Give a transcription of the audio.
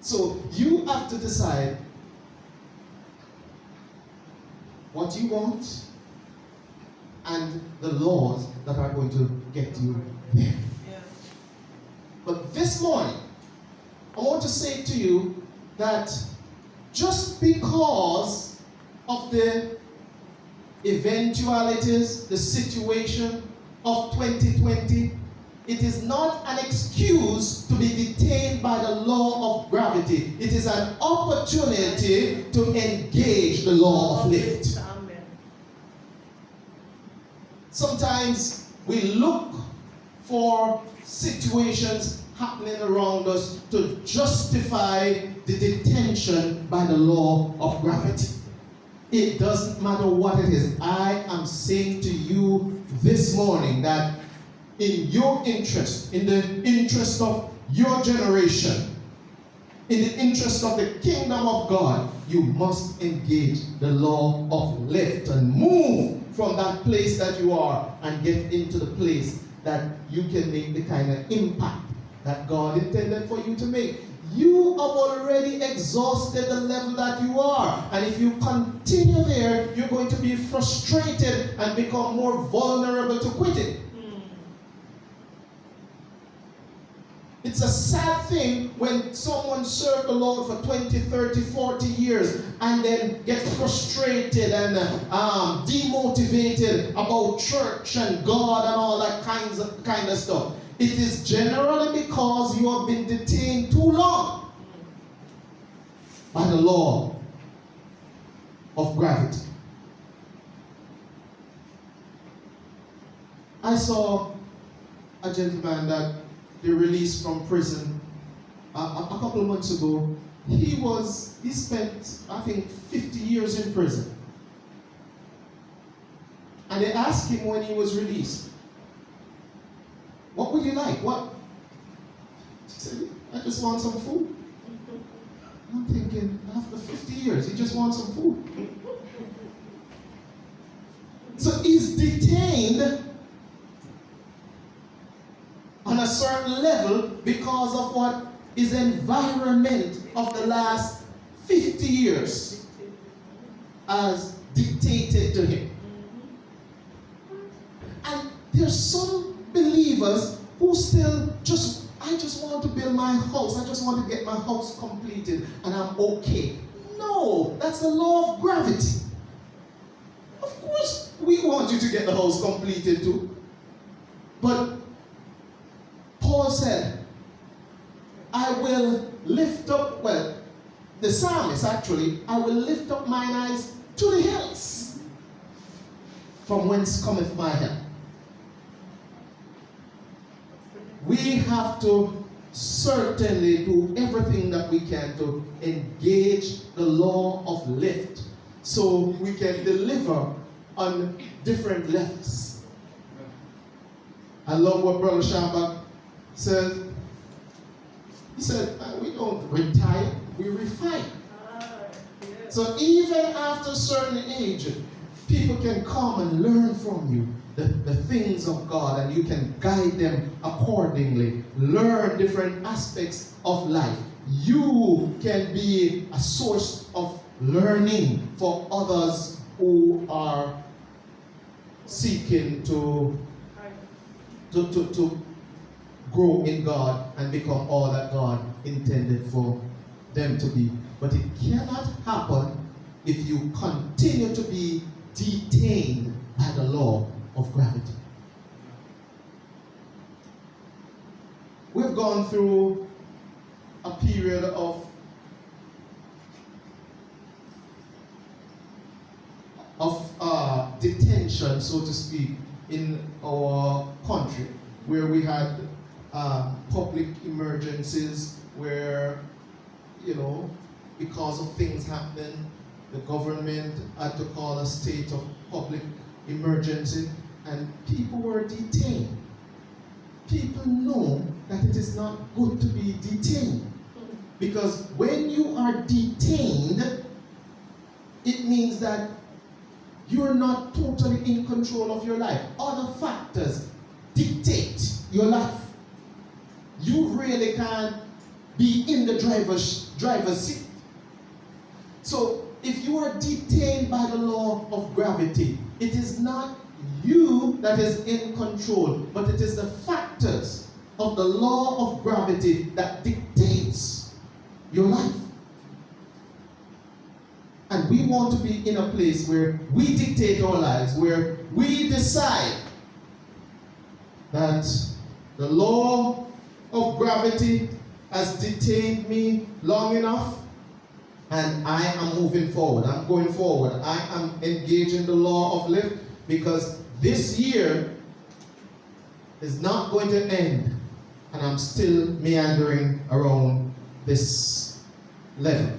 So you have to decide what you want and the laws that are going to get you there. Yeah. But this morning, I want to say to you that just because of the eventualities, the situation of 2020, it is not an excuse to be detained by the law of gravity. It is an opportunity to engage the law of lift. Amen. Sometimes we look for situations happening around us to justify the detention by the law of gravity. It doesn't matter what it is. I am saying to you this morning that in your interest, in the interest of your generation, in the interest of the kingdom of God, you must engage the law of lift and move from that place that you are and get into the place that you can make the kind of impact that God intended for you to make. You have already exhausted the level that you are. And if you continue there, you're going to be frustrated and become more vulnerable to quitting. It's a sad thing when someone served the Lord for 20, 30, 40 years and then gets frustrated and demotivated about church and God and all that kind of stuff. It is generally because you have been detained too long by the law of gravity. I saw a gentleman that they released from prison a couple of months ago. He spent, I think, 50 years in prison. And they asked him when he was released, what would you like? What? He said, I just want some food. I'm thinking, after 50 years, he just wants some food. So he's detained on a certain level because of what his environment of the last 50 years has dictated to him. And there's some believers who still I just want to build my house. I just want to get my house completed and I'm okay. No, that's the law of gravity. Of course, we want you to get the house completed too. But Paul said, I will lift up, the psalmist actually, I will lift up mine eyes to the hills, from whence cometh my help. We have to certainly do everything that we can to engage the law of lift so we can deliver on different levels. I love what Brother Shambach said. He said, we don't retire, we refine. So even after a certain age, people can come and learn from you the things of God, and you can guide them accordingly. Learn different aspects of life. You can be a source of learning for others who are seeking to grow in God and become all that God intended for them to be. But it cannot happen if you continue to be detained by the law of gravity. We've gone through a period of detention, so to speak, in our country, where we had public emergencies where, because of things happening, the government had to call a state of public emergency and people were detained. People know that it is not good to be detained, because when you are detained, it means that you're not totally in control of your life. Other factors dictate your life. You really can't be in the driver's seat. So if you are detained by the law of gravity, it is not you that is in control, but it is the factors of the law of gravity that dictates your life. And we want to be in a place where we dictate our lives, where we decide that the law of gravity has detained me long enough, and I am moving forward. I'm going forward. I am engaging the law of life, because this year is not going to end, and I'm still meandering around this level.